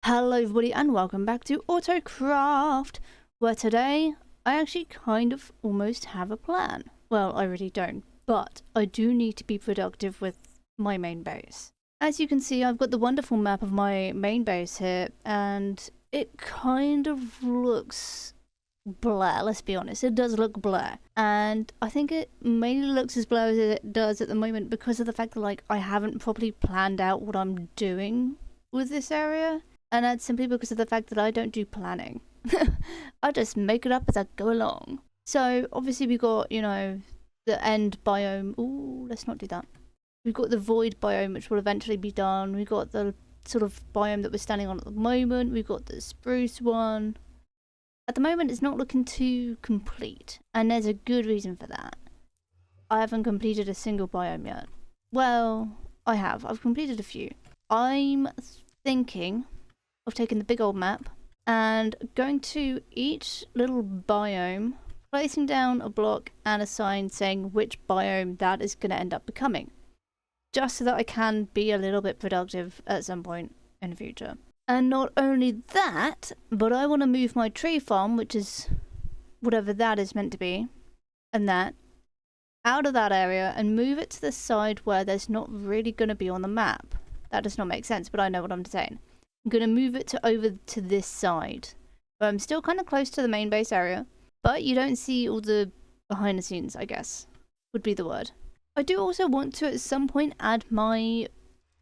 Hello everybody and welcome back to Autocraft, where today I actually kind of almost have a plan. Well, I really don't, but I do need to be productive with my main base. As you can see, I've got the wonderful map of my main base here, and it kind of looks blur, let's be honest. It does look blur, and I think it mainly looks as blur as it does at the moment because of the fact that I haven't properly planned out what I'm doing with this area. And that's simply because of the fact that I don't do planning. I just make it up as I go along. So obviously we got, the end biome. Ooh, let's not do that. We've got the void biome, which will eventually be done. We've got the sort of biome that we're standing on at the moment. We've got the spruce one. At the moment, it's not looking too complete. And there's a good reason for that. I haven't completed a single biome yet. Well, I have. I've completed a few. I'm thinking of taking the big old map and going to each little biome, placing down a block and a sign saying which biome that is going to end up becoming, just so that I can be a little bit productive at some point in the future. And not only that, but I want to move my tree farm, which is whatever that is meant to be, and that out of that area and move it to the side where there's not really going to be on the map. That does not make sense, but I know what I'm saying. I'm going to move it over to this side. But I'm still kind of close to the main base area. But you don't see all the behind the scenes, I guess, would be the word. I do also want to at some point add my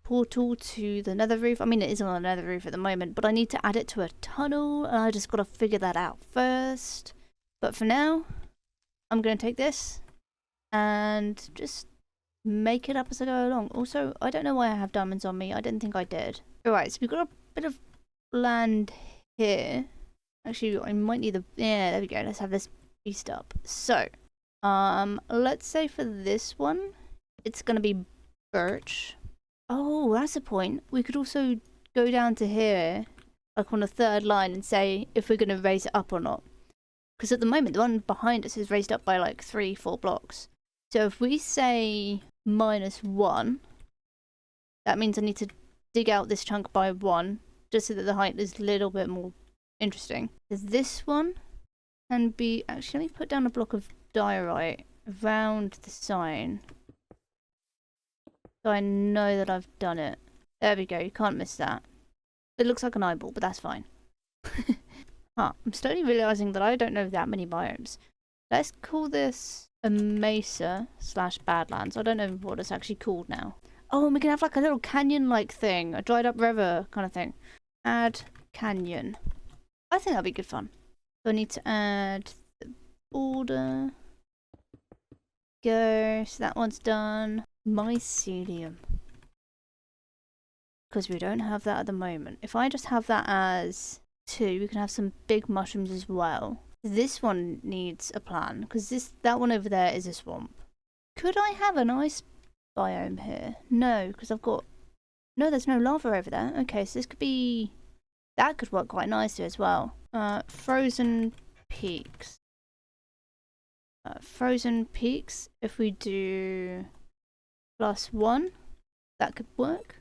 portal to the nether roof. I mean, it is on the nether roof at the moment, but I need to add it to a tunnel. And I just got to figure that out first. But for now, I'm going to take this and just make it up as I go along. Also, I don't know why I have diamonds on me. I didn't think I did. Alright, so we've got a bit of land here. Actually, I might need the... Yeah, there we go. Let's have this beast up. So, let's say for this one, it's going to be birch. Oh, that's a point. We could also go down to here, like on the third line, and say if we're going to raise it up or not. Because at the moment, the one behind us is raised up by like 3-4 blocks. So if we say -1, that means I need to dig out this chunk by 1, just so that the height is a little bit more interesting. This one can be... Actually, let me put down a block of diorite around the sign, so I know that I've done it. There we go, you can't miss that. It looks like an eyeball, but that's fine. I'm slowly realising that I don't know that many biomes. Let's call this a mesa / badlands. I don't know what it's actually called now. Oh, and we can have like a little canyon-like thing. A dried-up river kind of thing. Add canyon. I think that'd be good fun. So I need to add the border. Go. So that one's done. Mycelium. Because we don't have that at the moment. If I just have that as 2, we can have some big mushrooms as well. This one needs a plan. Because that one over there is a swamp. Could I have a nice biome here? No, because I've got... No, there's no lava over there. Okay, so this could be... That could work quite nicely as well. Frozen peaks. Frozen peaks, if we do +1, that could work.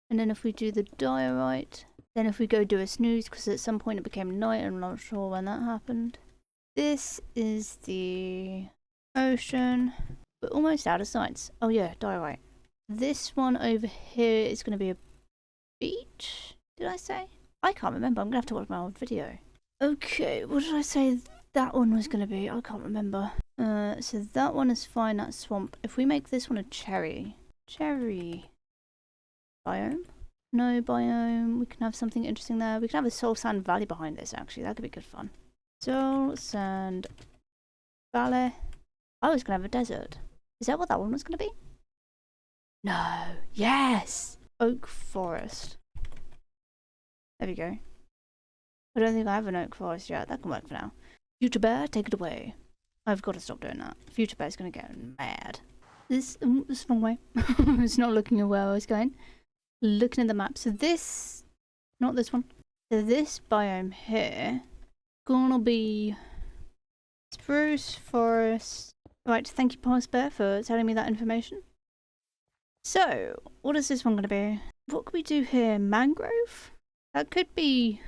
And then if we do the diorite, then if we go do a snooze, because at some point it became night, I'm not sure when that happened. This is the ocean. We're almost out of science. Oh yeah, diorite. This one over here is going to be a beach, did I say? I can't remember. I'm going to have to watch my old video. Okay, what did I say that one was going to be? I can't remember. So that one is fine, that's swamp. If we make this one a cherry biome? No biome. We can have something interesting there. We can have a soul sand valley behind this, actually. That could be good fun. Soul sand valley. I was going to have a desert. Is that what that one was going to be? No. Yes! Oak forest. There we go. I don't think I have an oak forest yet. That can work for now. Future bear, take it away. I've got to stop doing that. Future bear's going to get mad. This is the wrong way. It's not looking at where I was going. Looking at the map. So this... Not this one. So this biome here... Gonna be... Spruce forest... Right, thank you, Past Bear, for telling me that information. So, what is this one going to be? What could we do here? Mangrove? That could be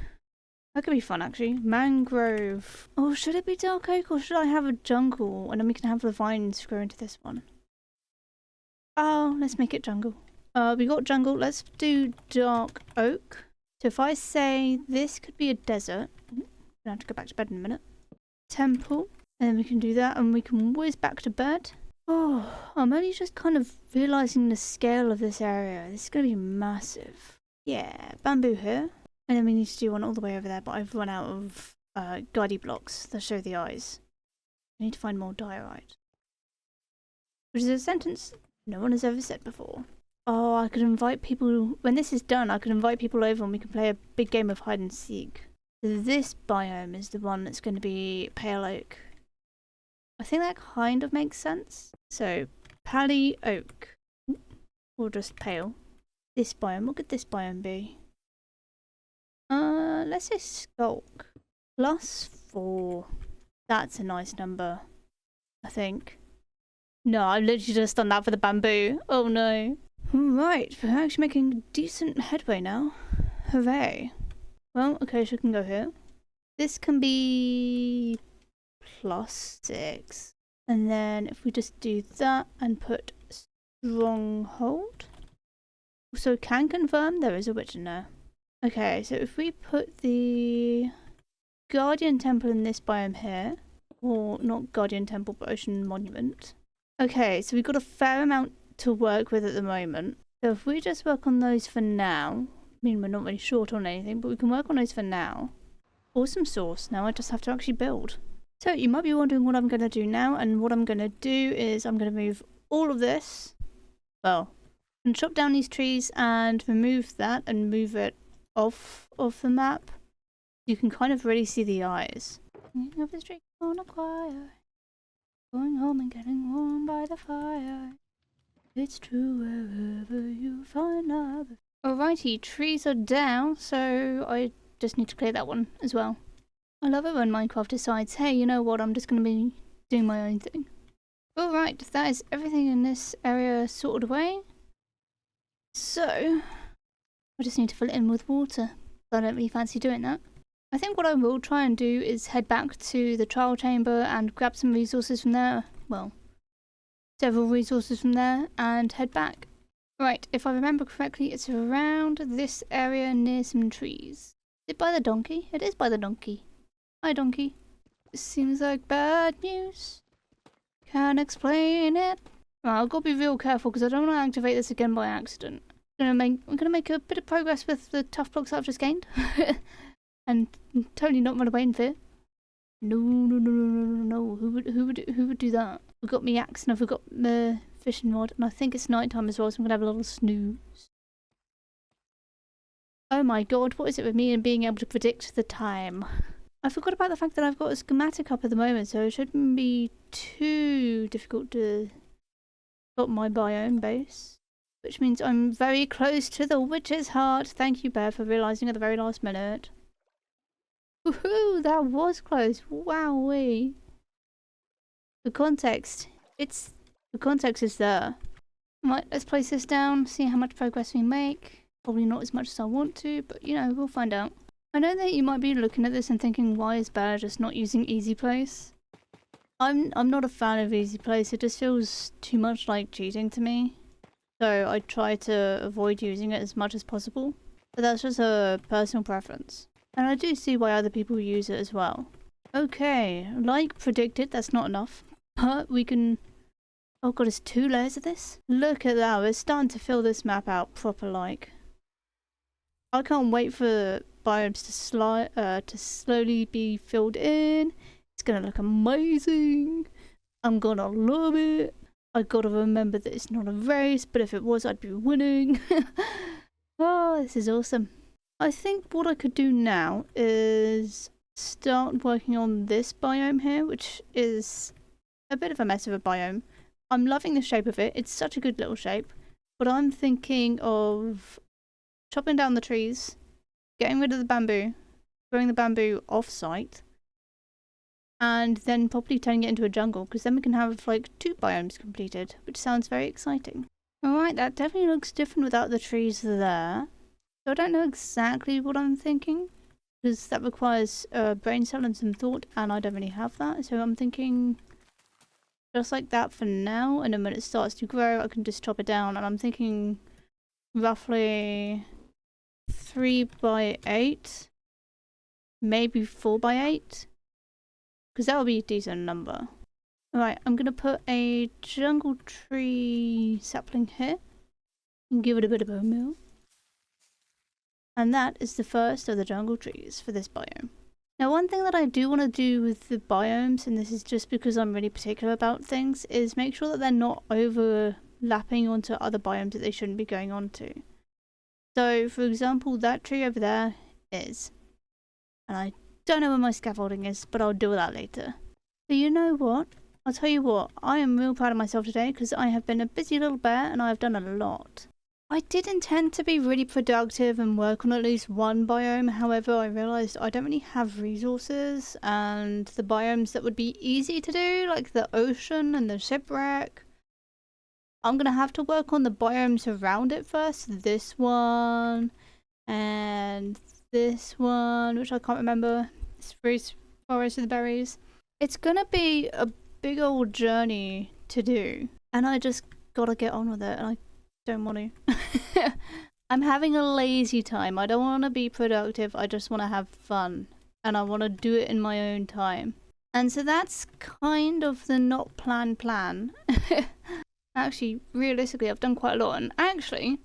fun, actually. Mangrove. Oh, should it be dark oak or should I have a jungle? And then we can have the vines grow into this one. Oh, let's make it jungle. We got jungle. Let's do dark oak. So if I say this could be a desert. I'm going to have to go back to bed in a minute. Temple. And then we can do that and we can whiz back to bed. Oh, I'm only just kind of realising the scale of this area. This is going to be massive. Yeah, bamboo here. And then we need to do one all the way over there, but I've run out of guidey blocks that show the eyes. I need to find more diorite. Which is a sentence no one has ever said before. Oh, I could invite people... When this is done, I could invite people over and we can play a big game of hide and seek. So this biome is the one that's going to be pale oak. I think that kind of makes sense. So, pally oak. Or just pale. This biome, what could this biome be? Let's say skulk. +4. That's a nice number, I think. No, I literally just done that for the bamboo. Oh no. Right, we're actually making decent headway now. Hooray. Well, okay, so we can go here. This can be +6. And then if we just do that and put stronghold. So can confirm there is a witch in there. Okay, so if we put the Guardian Temple in this biome here, or not Guardian Temple, but Ocean Monument. Okay, so we've got a fair amount to work with at the moment. So if we just work on those for now, I mean, we're not really short on anything, but we can work on those for now. Awesome sauce. Now I just have to actually build. So you might be wondering what I'm going to do now, and what I'm going to do is I'm going to move all of this, well, and chop down these trees and remove that and move it off of the map. You can kind of really see the eyes. Of the street on a choir, going home and getting warm by the fire. It's true wherever you find love. Alrighty, trees are down, so I just need to clear that one as well. I love it when Minecraft decides, hey, you know what, I'm just going to be doing my own thing. Alright, that is everything in this area sorted away. So, I just need to fill it in with water. I don't really fancy doing that. I think what I will try and do is head back to the trial chamber and grab some resources from there. Well, several resources from there and head back. Right, if I remember correctly, it's around this area near some trees. Is it by the donkey? It is by the donkey. Hi, donkey. This seems like bad news. Can't explain it. Well, I've got to be real careful because I don't want to activate this again by accident. I'm gonna make a bit of progress with the tough blocks that I've just gained. And totally not run away in fear. No. Who would do that? I've got my axe and I've got my fishing rod, and I think it's night time as well, so I'm gonna have a little snooze. Oh my god, what is it with me and being able to predict the time? I forgot about the fact that I've got a schematic up at the moment, so it shouldn't be too difficult to spot my biome base. Which means I'm very close to the witch's heart. Thank you, Bear, for realising at the very last minute. Woohoo! That was close. Wowee. The context is there. Right, let's place this down, see how much progress we make. Probably not as much as I want to, but you know, we'll find out. I know that you might be looking at this and thinking, why is Bear just not using easy place? I'm not a fan of easy place. It just feels too much like cheating to me. So I try to avoid using it as much as possible. But that's just a personal preference. And I do see why other people use it as well. Okay, like predicted, that's not enough. But we can... Oh god, it's 2 layers of this? Look at that, we're starting to fill this map out proper like. I can't wait for biomes to slowly be filled in. It's gonna look amazing. I'm gonna love it. I gotta remember that it's not a race, but if it was, I'd be winning. Oh, this is awesome. I think what I could do now is start working on this biome here, which is a bit of a mess of a biome. I'm loving the shape of it. It's such a good little shape. But I'm thinking of chopping down the trees, getting rid of the bamboo, throwing the bamboo off-site, and then probably turning it into a jungle, because then we can have like 2 biomes completed, which sounds very exciting. Alright, that definitely looks different without the trees there. So I don't know exactly what I'm thinking, because that requires brain cell and some thought, and I don't really have that. So I'm thinking just like that for now, and then when it starts to grow, I can just chop it down. And I'm thinking roughly 3 by 8, maybe 4 by 8, because that would be a decent number. Alright, I'm gonna put a jungle tree sapling here and give it a bit of bone meal. And that is the first of the jungle trees for this biome. Now, one thing that I do want to do with the biomes, and this is just because I'm really particular about things, is make sure that they're not overlapping onto other biomes that they shouldn't be going onto. So, for example, that tree over there is. And I don't know where my scaffolding is, but I'll do that later. But you know what? I'll tell you what, I am real proud of myself today because I have been a busy little bear and I have done a lot. I did intend to be really productive and work on at least one biome, however I realised I don't really have resources, and the biomes that would be easy to do, like the ocean and the shipwreck, I'm going to have to work on the biomes around it first. This one, and this one, which I can't remember, Spruce Forest of the Berries. It's going to be a big old journey to do, and I just gotta get on with it, and I don't want to. I'm having a lazy time. I don't want to be productive, I just want to have fun, and I want to do it in my own time. And so that's kind of the not plan. Actually, realistically, I've done quite a lot, and actually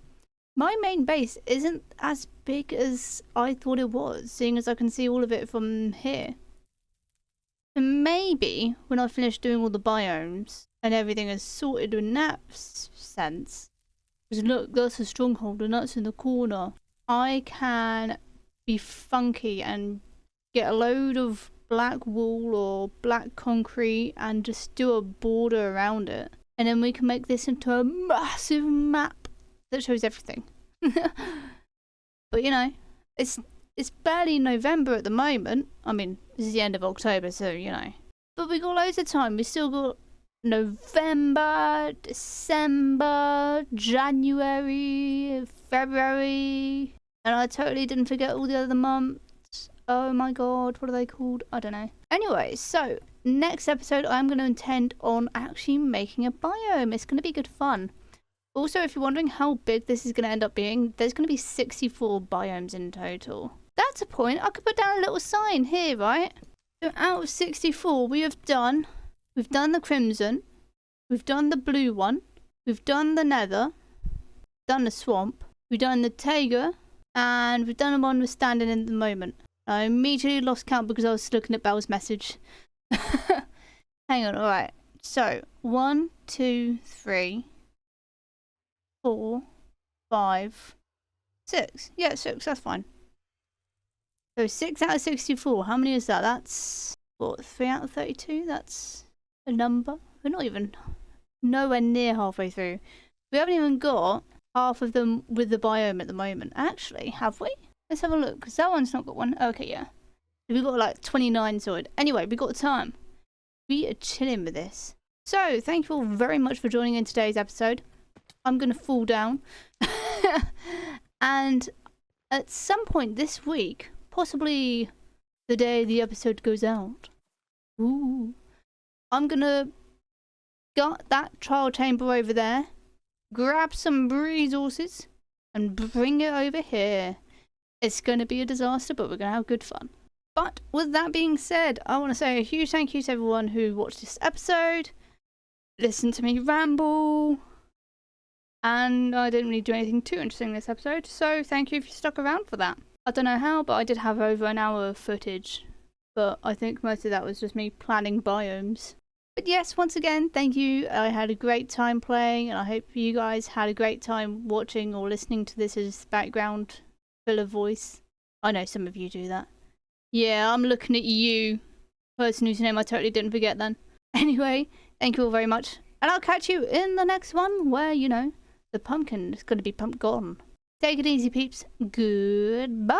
my main base isn't as big as I thought it was, seeing as I can see all of it from here. Maybe when I finish doing all the biomes and everything is sorted in that sense, because look, that's a stronghold and that's in the corner, I can be funky and get a load of black wool or black concrete and just do a border around it, and then we can make this into a massive map that shows everything. But you know, it's barely November at the moment. I mean, this is the end of October, so, you know. But we got loads of time. We still got November, December, January, February. And I totally didn't forget all the other months. Oh my god, what are they called? I don't know. Anyway, so, next episode I'm going to intend on actually making a biome. It's going to be good fun. Also, if you're wondering how big this is going to end up being, there's going to be 64 biomes in total. That's a point. I could put down a little sign here, right? So out of 64, we've done the crimson, we've done the blue one, we've done the nether, done the swamp, we've done the taiga, and we've done the one we're standing in at the moment. I immediately lost count because I was looking at Belle's message. Hang on, alright. So, 1, 2, 3, 4, 5, 6. Yeah, 6, that's fine. So 6 out of 64, how many is that? That's, what, 3 out of 32? That's a number. We're not even nowhere near halfway through. We haven't even got half of them with the biome at the moment. Actually, have we? Let's have a look, because that one's not got one. Okay, yeah. We've got like 29 sorted. Anyway, we got time. We are chilling with this. So, thank you all very much for joining in today's episode. I'm going to fall down. And at some point this week, possibly the day the episode goes out, ooh, I'm gonna gut that trial chamber over there, grab some resources, and bring it over here. It's gonna be a disaster, but we're gonna have good fun. But with that being said, I want to say a huge thank you to everyone who watched this episode, listened to me ramble, and I didn't really do anything too interesting this episode, so thank you if you stuck around for that. I don't know how, but I did have over an hour of footage, but I think most of that was just me planning biomes. But yes, once again, thank you. I had a great time playing, and I hope you guys had a great time watching or listening to this as background filler voice. I know some of you do that. Yeah, I'm looking at you, person whose name I totally didn't forget then. Anyway, thank you all very much, and I'll catch you in the next one where, you know, the pumpkin is going to be pumped gone. Take it easy, peeps. Goodbye.